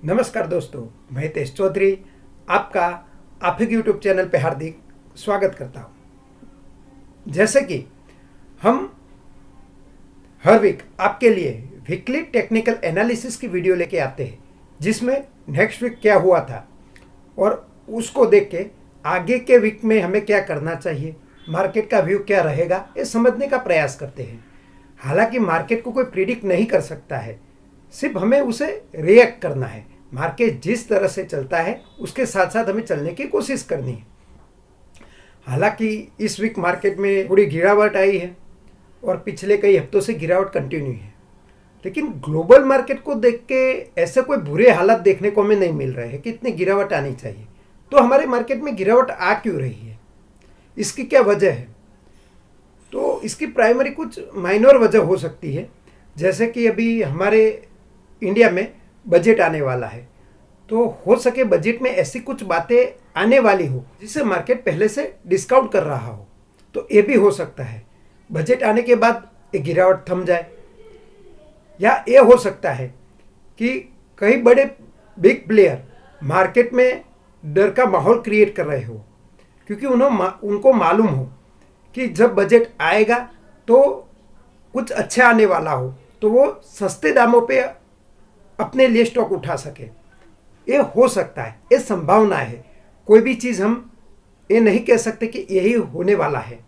नमस्कार दोस्तों, मैं तेज चौधरी आपका आपके यूट्यूब चैनल पे हार्दिक स्वागत करता हूँ। जैसे कि हम हर वीक आपके लिए वीकली टेक्निकल एनालिसिस की वीडियो लेके आते हैं, जिसमें नेक्स्ट वीक क्या हुआ था और उसको देख के आगे के वीक में हमें क्या करना चाहिए, मार्केट का व्यू क्या रहेगा, ये समझने का प्रयास करते हैं। हालांकि मार्केट को कोई प्रिडिक्ट नहीं कर सकता है, सिर्फ हमें उसे रिएक्ट करना है। मार्केट जिस तरह से चलता है उसके साथ साथ हमें चलने की कोशिश करनी है। हालांकि इस वीक मार्केट में थोड़ी गिरावट आई है और पिछले कई हफ्तों से गिरावट कंटिन्यू है, लेकिन ग्लोबल मार्केट को देख के ऐसे कोई बुरे हालात देखने को हमें नहीं मिल रहे हैं कि इतनी गिरावट आनी चाहिए। तो हमारे मार्केट में गिरावट आ क्यों रही है, इसकी क्या वजह है? तो इसकी प्राइमरी कुछ माइनर वजह हो सकती है, जैसे कि अभी हमारे इंडिया में बजट आने वाला है, तो हो सके बजट में ऐसी कुछ बातें आने वाली हो जिसे मार्केट पहले से डिस्काउंट कर रहा हो। तो ये भी हो सकता है बजट आने के बाद ये गिरावट थम जाए, या ये हो सकता है कि कई बड़े बिग प्लेयर मार्केट में डर का माहौल क्रिएट कर रहे हो, क्योंकि उनको मालूम हो कि जब बजट आएगा तो कुछ अच्छा आने वाला हो, तो वो सस्ते दामों पे अपने लिए स्टॉक उठा सके। ये हो सकता है, ये संभावना है। कोई भी चीज़ हम ये नहीं कह सकते कि यही होने वाला है।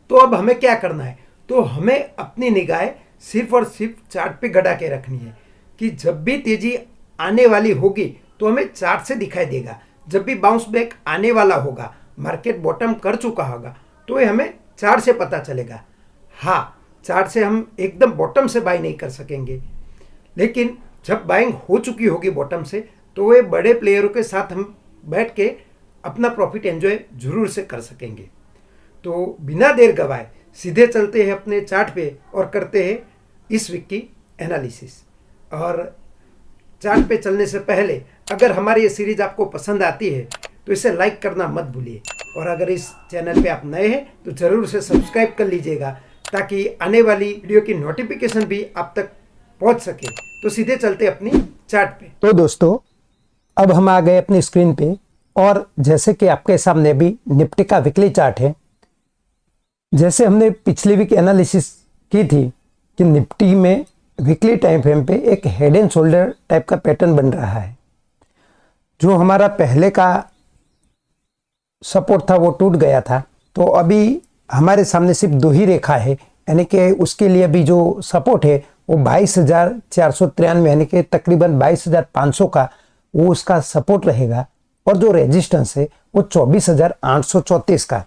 तो अब हमें क्या करना है? तो हमें अपनी निगाहें सिर्फ और सिर्फ चार्ट पे गड़ा के रखनी है कि जब भी तेजी आने वाली होगी तो हमें चार्ट से दिखाई देगा। जब भी बाउंस बैक आने वाला होगा, मार्केट बॉटम कर चुका होगा, तो ये हमें चार्ट से पता चलेगा। हाँ, चार्ट से हम एकदम बॉटम से बाय नहीं कर सकेंगे, लेकिन जब बाइंग हो चुकी होगी बॉटम से, तो वे बड़े प्लेयरों के साथ हम बैठ के अपना प्रॉफिट एंजॉय जरूर से कर सकेंगे। तो बिना देर गवाए सीधे चलते हैं अपने चार्ट पे और करते हैं इस वीक की एनालिसिस। और चार्ट पे चलने से पहले अगर हमारी ये सीरीज आपको पसंद आती है तो इसे लाइक करना मत भूलिए, और अगर इस चैनल पे आप नए हैं तो ज़रूर से सब्सक्राइब कर लीजिएगा, ताकि आने वाली वीडियो की नोटिफिकेशन भी आप तक पहुंच सके। तो सीधे चलते अपनी चार्ट पे। तो दोस्तों, अब हम आ गए अपनी स्क्रीन पे, और जैसे कि आपके सामने भी निफ्टी का वीकली चार्ट है। जैसे हमने पिछली वीक एनालिसिस की थी कि निफ्टी में वीकली टाइम फ्रेम पे एक हेड एंड शोल्डर टाइप का पैटर्न बन रहा है। जो हमारा पहले का सपोर्ट था वो टूट गया था, तो अभी हमारे सामने सिर्फ दो ही रेखा है, यानी कि उसके लिए अभी जो सपोर्ट है वो 22,493 यानी कि तकरीबन 22,500 का वो उसका सपोर्ट रहेगा, और जो रेजिस्टेंस है वो 24,834 का।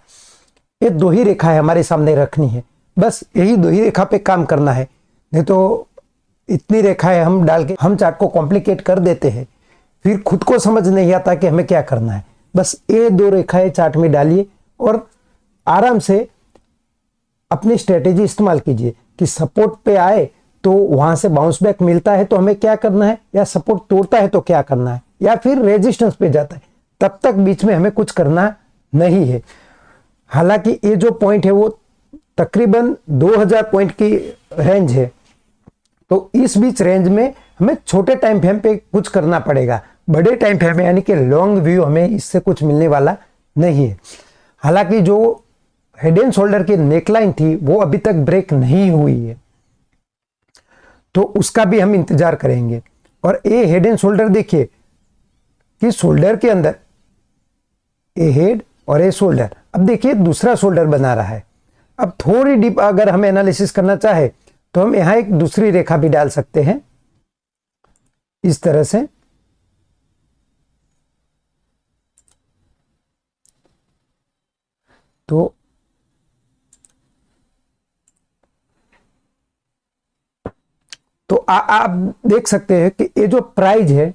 ये दो ही रेखा है हमारे सामने रखनी है, बस यही दो ही रेखा पे काम करना है। नहीं तो इतनी रेखाएं हम डाल के हम चार्ट को कॉम्प्लिकेट कर देते हैं, फिर खुद को समझ नहीं आता कि हमें क्या करना है। बस ये दो रेखाएं चार्ट में डालिए और आराम से अपनी स्ट्रेटेजी इस्तेमाल कीजिए कि सपोर्ट पे आए तो वहां से बाउंस बैक मिलता है तो हमें क्या करना है, या सपोर्ट तोड़ता है तो क्या करना है, या फिर रेजिस्टेंस पे जाता है, तब तक बीच में हमें कुछ करना नहीं है। हालांकि ये जो पॉइंट है वो तकरीबन 2000 पॉइंट की रेंज है, तो इस बीच रेंज में हमें छोटे टाइम फ्रेम पे कुछ करना पड़ेगा। बड़े टाइम फ्रेम में यानी कि लॉन्ग व्यू हमें इससे कुछ मिलने वाला नहीं है। हालांकि जो हेड एंड शोल्डर की नेकलाइन थी वो अभी तक ब्रेक नहीं हुई है, तो उसका भी हम इंतजार करेंगे। और ये हेड एंड शोल्डर देखिए कि शोल्डर के अंदर ये हेड और ये शोल्डर, अब देखिए दूसरा शोल्डर बना रहा है। अब थोड़ी डीप अगर हम एनालिसिस करना चाहे तो हम यहां एक दूसरी रेखा भी डाल सकते हैं इस तरह से। तो आप देख सकते हैं कि ये जो प्राइस है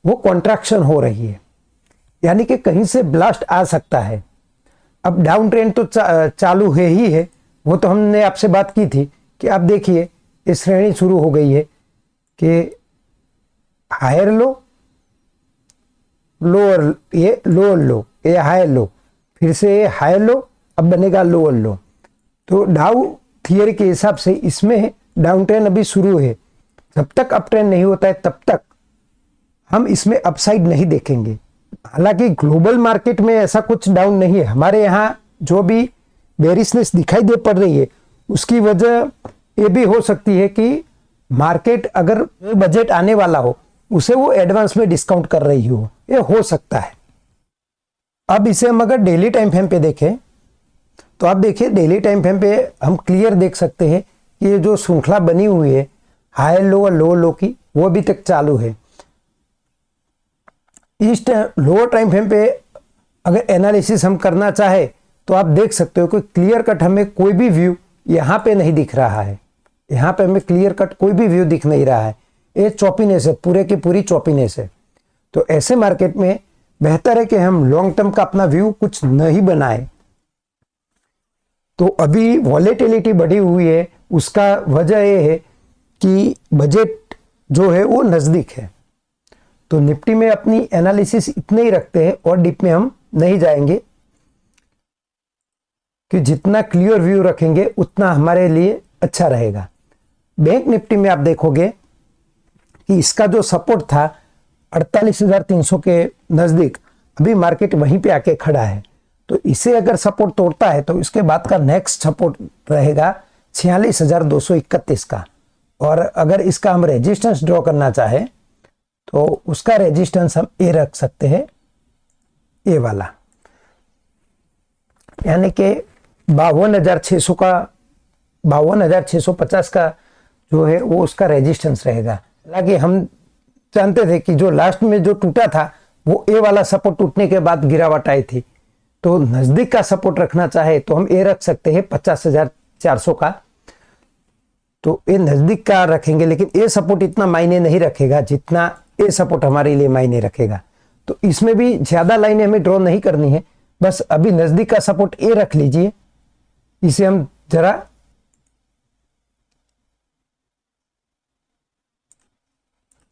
वो कॉन्ट्रैक्शन हो रही है, यानी कि कहीं से ब्लास्ट आ सकता है। अब डाउन ट्रेंड तो चालू है ही है, वो तो हमने आपसे बात की थी कि आप देखिए ये श्रेणी शुरू हो गई है कि हायर लो, लोअर, ये लोअर लो, ये हायर लो, फिर से ये हायर लो, अब बनेगा लोअर लो। तो डाउ थियरी के हिसाब से इसमें डाउन ट्रेंड अभी शुरू है, जब तक अप ट्रेंड नहीं होता है तब तक हम इसमें अपसाइड नहीं देखेंगे। हालांकि ग्लोबल मार्केट में ऐसा कुछ डाउन नहीं है, हमारे यहाँ जो भी बेरिशनेस दिखाई दे पड़ रही है उसकी वजह ये भी हो सकती है कि मार्केट अगर बजट आने वाला हो उसे वो एडवांस में डिस्काउंट कर रही हो, ये हो सकता है। अब इसे हम अगर डेली टाइम फ्रेम पे देखें तो आप देखिए डेली टाइम फ्रेम पे हम क्लियर देख सकते हैं कि ये जो श्रृंखला बनी हुई है हाई लो और लो लो की, वो अभी तक चालू है। इस लोअर टाइम फ्रेम पे अगर एनालिसिस हम करना चाहे तो आप देख सकते हो कि क्लियर कट हमें कोई भी व्यू यहाँ पे नहीं दिख रहा है, यहाँ पे हमें क्लियर कट कोई भी व्यू दिख नहीं रहा है, ये चौपीनेस है, पूरे की पूरी चौपीनेस है। तो ऐसे मार्केट में बेहतर है कि हम लॉन्ग टर्म का अपना व्यू कुछ नहीं बनाए। तो अभी वॉलेटिलिटी बढ़ी हुई है, उसका वजह यह है कि बजट जो है वो नज़दीक है। तो निफ्टी में अपनी एनालिसिस इतने ही रखते हैं और डीप में हम नहीं जाएंगे कि जितना क्लियर व्यू रखेंगे उतना हमारे लिए अच्छा रहेगा। बैंक निफ्टी में आप देखोगे कि इसका जो सपोर्ट था 48,300 के नज़दीक, अभी मार्केट वहीं पे आके खड़ा है। तो इसे अगर सपोर्ट तोड़ता है तो इसके बाद का नेक्स्ट सपोर्ट रहेगा 46,231 का। और अगर इसका हम रेजिस्टेंस ड्रॉ करना चाहे तो उसका रेजिस्टेंस हम ए रख सकते हैं, ए वाला, यानी कि 52,600 का, 52,650 का जो है वो उसका रेजिस्टेंस रहेगा। हालांकि हम जानते थे कि जो लास्ट में जो टूटा था वो ए वाला सपोर्ट टूटने के बाद गिरावट आई थी। तो नजदीक का सपोर्ट रखना चाहे तो हम ए रख सकते हैं 50,400 का। तो ये नजदीक का रखेंगे, लेकिन ये सपोर्ट इतना मायने नहीं रखेगा जितना ये सपोर्ट हमारे लिए मायने रखेगा। तो इसमें भी ज्यादा लाइनें हमें ड्रॉ नहीं करनी है, बस अभी नजदीक का सपोर्ट ए रख लीजिए। इसे हम जरा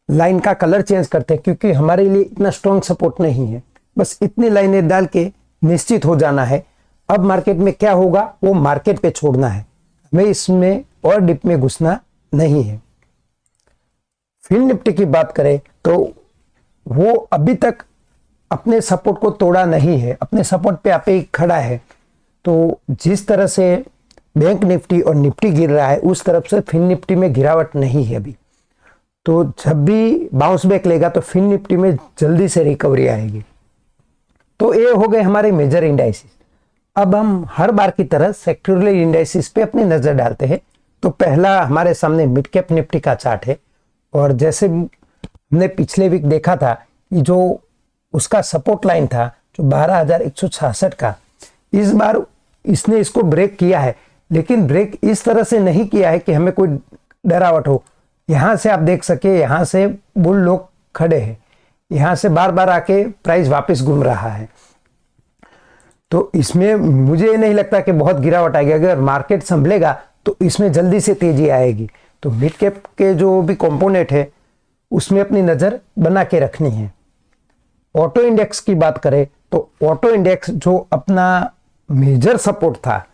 लाइन का कलर चेंज करते हैं क्योंकि हमारे लिए इतना स्ट्रॉन्ग सपोर्ट नहीं है। बस इतनी लाइनें डाल के निश्चित हो जाना है। अब मार्केट में क्या होगा वो मार्केट पे छोड़ना है, हमें इसमें और डिप में घुसना नहीं है। फिन निफ्टी की बात करें तो वो अभी तक अपने सपोर्ट को तोड़ा नहीं है, अपने सपोर्ट पे आपे खड़ा है। तो जिस तरह से बैंक निफ्टी और निफ्टी गिर रहा है उस तरफ से फिन निफ्टी में गिरावट नहीं है अभी। तो जब भी बाउंस बैक लेगा तो फिन निफ्टी में जल्दी से रिकवरी आएगी। तो ये हो गए हमारे मेजर इंडाइसिस। अब हम हर बार की तरह सेक्टोरल इंडाइसिस पे अपनी नजर डालते हैं। तो पहला हमारे सामने मिड कैप निफ्टी का चार्ट है, और जैसे हमने पिछले वीक देखा था कि जो उसका सपोर्ट लाइन था जो 12,166 का, इस बार इसने इसको ब्रेक किया है, लेकिन ब्रेक इस तरह से नहीं किया है कि हमें कोई डरावट हो। यहां से आप देख सके, यहां से बुल लोग खड़े हैं, यहां से बार बार आके प्राइस वापस घूम रहा है। तो इसमें मुझे नहीं लगता कि बहुत गिरावट आएगी। अगर मार्केट संभलेगा तो इसमें जल्दी से तेजी आएगी। तो मिड कैप के जो भी कंपोनेंट है उसमें अपनी नजर बना के रखनी है। ऑटो इंडेक्स की बात करें तो ऑटो इंडेक्स जो अपना मेजर सपोर्ट था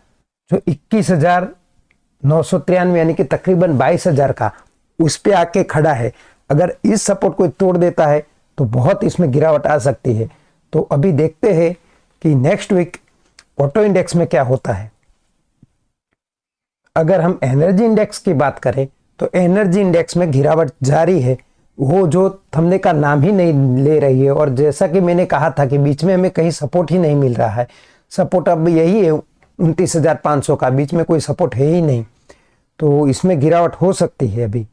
जो 21,993 यानी कि तकरीबन 22,000 का, उस पे आके खड़ा है। अगर इस सपोर्ट को तोड़ देता है तो बहुत इसमें गिरावट आ सकती है। तो अभी देखते हैं कि नेक्स्ट वीक ऑटो इंडेक्स में क्या होता है। अगर हम एनर्जी इंडेक्स की बात करें तो एनर्जी इंडेक्स में गिरावट जारी है, वो जो थमने का नाम ही नहीं ले रही है। और जैसा कि मैंने कहा था कि बीच में हमें कहीं सपोर्ट ही नहीं मिल रहा है। सपोर्ट अब यही है 29,500 का, बीच में कोई सपोर्ट है ही नहीं। तो इसमें गिरावट हो सकती है। अभी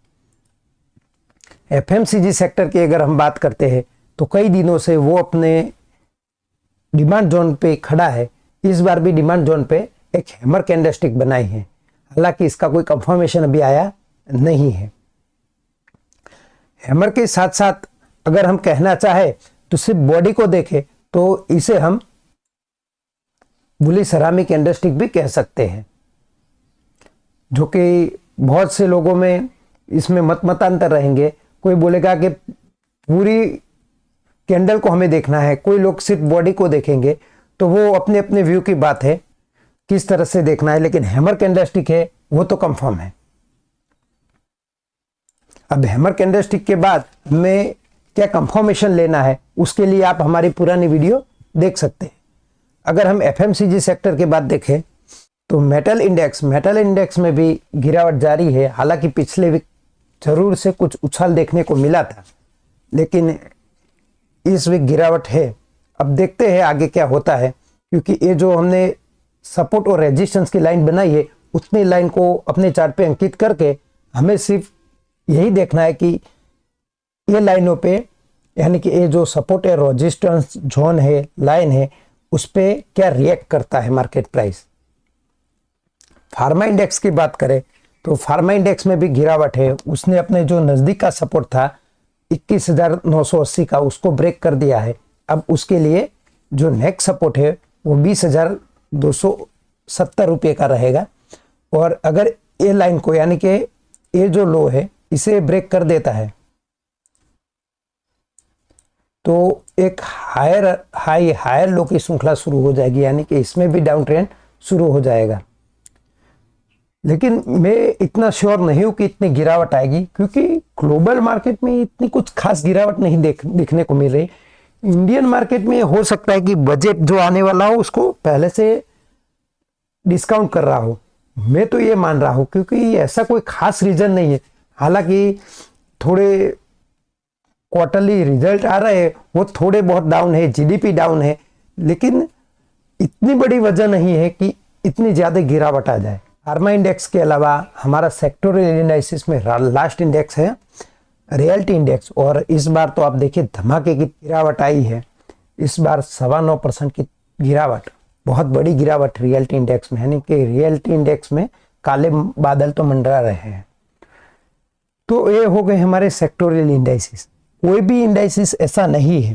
एफएमसीजी सेक्टर की अगर हम बात करते हैं तो कई दिनों से वो अपने डिमांड जोन पे खड़ा है। इस बार भी डिमांड जोन पे एक हैमर कैंडलस्टिक बनाई है, हालांकि इसका कोई कंफर्मेशन अभी आया नहीं है। हैमर के साथ साथ अगर हम कहना चाहे तो सिर्फ बॉडी को देखें तो इसे हम बुलिश सेरामिक कैंडलस्टिक भी कह सकते हैं, जो कि बहुत से लोगों में इसमें मतांतर रहेंगे। कोई बोलेगा कि पूरी कैंडल को हमें देखना है, कोई लोग सिर्फ बॉडी को देखेंगे। तो वो अपने अपने व्यू की बात है किस तरह से देखना है, लेकिन हैमर कैंडलस्टिक है वो तो कंफर्म है। अब हैमर कैंडलस्टिक के बाद हमें क्या कंफर्मेशन लेना है, उसके लिए आप हमारी पुरानी वीडियो देख सकते हैं। अगर हम एफएमसीजी सेक्टर के बाद देखें तो मेटल इंडेक्स में भी गिरावट जारी है। हालांकि पिछले वीक जरूर से कुछ उछाल देखने को मिला था, लेकिन इस वीक गिरावट है। अब देखते हैं आगे क्या होता है, क्योंकि ये जो हमने सपोर्ट और रेजिस्टेंस की लाइन बनाई है, उतनी लाइन को अपने चार्ट पे अंकित करके हमें सिर्फ यही देखना है कि ये लाइनों पे, यानी कि ये जो सपोर्ट है, रेजिस्टेंस जोन है, लाइन है, उस पे क्या रिएक्ट करता है मार्केट प्राइस। फार्मा इंडेक्स की बात करें तो फार्मा इंडेक्स में भी गिरावट है। उसने अपने जो नजदीक का सपोर्ट था 21,980 का, उसको ब्रेक कर दिया है। अब उसके लिए जो नेक्स्ट सपोर्ट है वो 20,270 रुपये का रहेगा। और अगर ये लाइन को, यानी कि ये जो लो है, इसे ब्रेक कर देता है तो एक हायर लो की श्रृंखला शुरू हो जाएगी, यानी कि इसमें भी डाउन ट्रेंड शुरू हो जाएगा। लेकिन मैं इतना श्योर नहीं हूं कि इतनी गिरावट आएगी, क्योंकि ग्लोबल मार्केट में इतनी कुछ खास गिरावट नहीं देखने को मिल रही। इंडियन मार्केट में हो सकता है कि बजट जो आने वाला हो उसको पहले से डिस्काउंट कर रहा हो। मैं तो ये मान रहा हूं, क्योंकि ऐसा कोई खास रीजन नहीं है। हालांकि थोड़े क्वार्टरली रिजल्ट आ रहे हैं, वो थोड़े बहुत डाउन है, जीडीपी डाउन है, लेकिन इतनी बड़ी वजह नहीं है कि इतनी ज्यादा गिरावट आ जाए। फार्मा इंडेक्स के अलावा हमारा सेक्टोरियल एनालिसिस में लास्ट इंडेक्स है रियल्टी इंडेक्स, और इस बार तो आप देखिए धमाके की गिरावट आई है। इस बार 9.25% की गिरावट, बहुत बड़ी गिरावट रियल्टी इंडेक्स में, यानी कि रियल्टी इंडेक्स में काले बादल तो मंडरा रहे हैं। तो ये हो गए हमारे सेक्टोरियल इंडाइसिस। कोई भी इंडाइसिस ऐसा नहीं है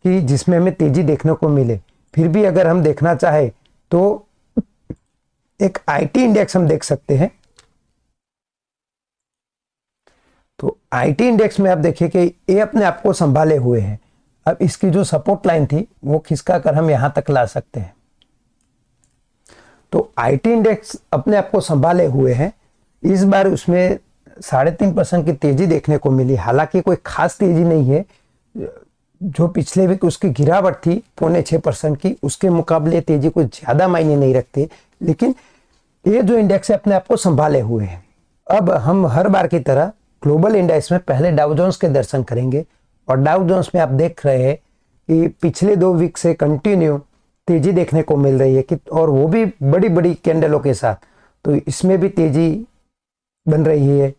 कि जिसमें हमें तेजी देखने को मिले। फिर भी अगर हम देखना चाहे तो एक आईटी इंडेक्स हम देख सकते हैं। तो आईटी इंडेक्स में आप देखिए कि ये अपने आप को संभाले हुए है। अब इसकी जो सपोर्ट लाइन थी वो खिसका कर हम यहां तक ला सकते हैं। तो आईटी इंडेक्स अपने आप को संभाले हुए है। इस बार उसमें 3.5% की तेजी देखने को मिली। हालांकि कोई खास तेजी नहीं है। जो पिछले वीक उसकी गिरावट थी 0.6% की, उसके मुकाबले तेजी कोई ज्यादा मायने नहीं रखती। लेकिन ये जो इंडेक्स है अपने आप को संभाले हुए हैं। अब हम हर बार की तरह ग्लोबल इंडेक्स में पहले डाउ जोन्स के दर्शन करेंगे। और डाउ जोन्स में आप देख रहे हैं कि पिछले 2 वीक से कंटिन्यू तेजी देखने को मिल रही है, कि और वो भी बड़ी बड़ी कैंडलों के साथ। तो इसमें भी तेजी बन रही है।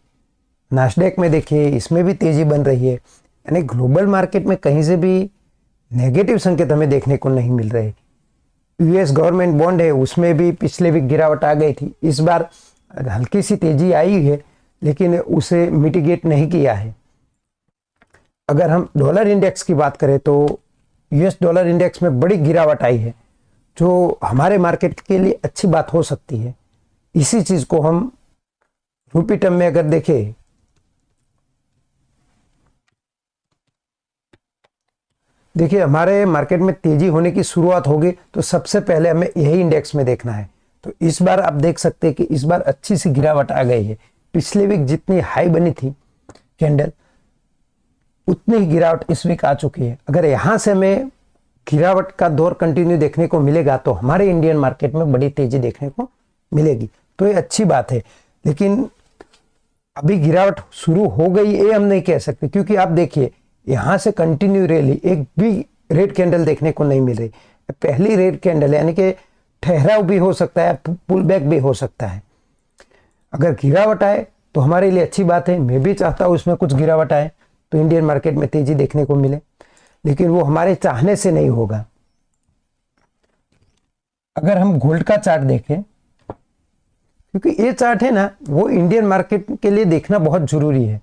नास्डैक में देखिए, इसमें भी तेजी बन रही है। यानी ग्लोबल मार्केट में कहीं से भी नेगेटिव संकेत हमें देखने को नहीं मिल रहे। यूएस गवर्नमेंट बॉन्ड है, उसमें भी पिछले वीक गिरावट आ गई थी। इस बार हल्की सी तेजी आई है, लेकिन उसे मिटिगेट नहीं किया है। अगर हम डॉलर इंडेक्स की बात करें तो यूएस डॉलर इंडेक्स में बड़ी गिरावट आई है, जो हमारे मार्केट के लिए अच्छी बात हो सकती है। इसी चीज को हम रूपी टर्म में अगर देखें, देखिए हमारे मार्केट में तेजी होने की शुरुआत होगी तो सबसे पहले हमें यही इंडेक्स में देखना है। तो इस बार आप देख सकते हैं कि इस बार अच्छी सी गिरावट आ गई है। पिछले वीक जितनी हाई बनी थी कैंडल, उतनी ही गिरावट इस वीक आ चुकी है। अगर यहां से हमें गिरावट का दौर कंटिन्यू देखने को मिलेगा तो हमारे इंडियन मार्केट में बड़ी तेजी देखने को मिलेगी। तो ये अच्छी बात है। लेकिन अभी गिरावट शुरू हो गई ये हम नहीं कह सकते, क्योंकि आप देखिए यहां से कंटिन्यू रैली, एक भी रेड कैंडल देखने को नहीं मिल रही। पहली रेड कैंडल, यानी कि ठहराव भी हो सकता है, पुल बैक भी हो सकता है। अगर गिरावट आए तो हमारे लिए अच्छी बात है। मैं भी चाहता हूं उसमें कुछ गिरावट आए तो इंडियन मार्केट में तेजी देखने को मिले, लेकिन वो हमारे चाहने से नहीं होगा। अगर हम गोल्ड का चार्ट देखें, क्योंकि ये चार्ट है ना, वो इंडियन मार्केट के लिए देखना बहुत जरूरी है।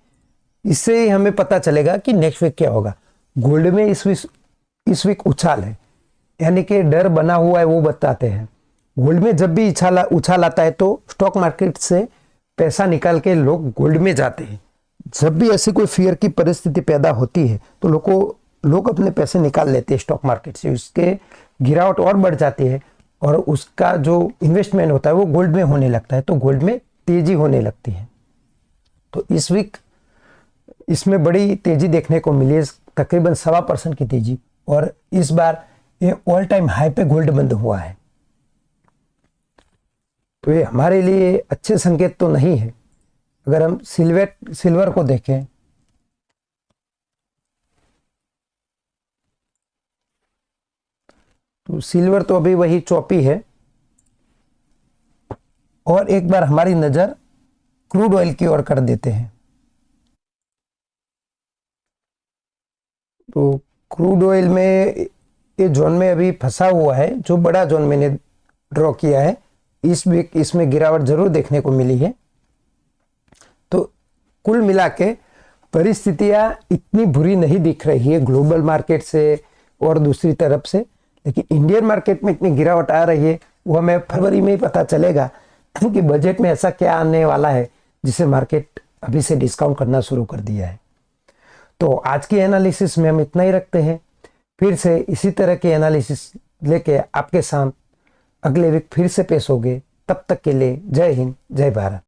इससे ही हमें पता चलेगा कि नेक्स्ट वीक क्या होगा। गोल्ड में इस वीक उछाल है, यानी कि डर बना हुआ है, वो बताते हैं। गोल्ड में जब भी उछाल आता है तो स्टॉक मार्केट से पैसा निकाल के लोग गोल्ड में जाते हैं। जब भी ऐसी कोई फियर की परिस्थिति पैदा होती है तो लोग अपने पैसे निकाल लेते हैं स्टॉक मार्केट से। उसके गिरावट और बढ़ जाती है और उसका जो इन्वेस्टमेंट होता है वो गोल्ड में होने लगता है, तो गोल्ड में तेजी होने लगती है। तो इस वीक इसमें बड़ी तेजी देखने को मिली है, तकरीबन 1.25% की तेजी, और इस बार ये ऑल टाइम हाई पे गोल्ड बंद हुआ है। तो ये हमारे लिए अच्छे संकेत तो नहीं है। अगर हम सिल्वर को देखें तो सिल्वर तो अभी वही चौपी है। और एक बार हमारी नजर क्रूड ऑयल की ओर कर देते हैं। तो क्रूड ऑयल में ये जोन में अभी फंसा हुआ है, जो बड़ा जोन मैंने ड्रॉ किया है। इस वीक इसमें गिरावट जरूर देखने को मिली है। तो कुल मिला के परिस्थितियां इतनी बुरी नहीं दिख रही है ग्लोबल मार्केट से और दूसरी तरफ से, लेकिन इंडियन मार्केट में इतनी गिरावट आ रही है वो हमें फरवरी में ही पता चलेगा कि बजट में ऐसा क्या आने वाला है जिसे मार्केट अभी से डिस्काउंट करना शुरू कर दिया है। तो आज की एनालिसिस में हम इतना ही रखते हैं। फिर से इसी तरह की एनालिसिस लेके आपके साथ अगले वीक फिर से पेश होंगे। तब तक के लिए जय हिंद, जय भारत।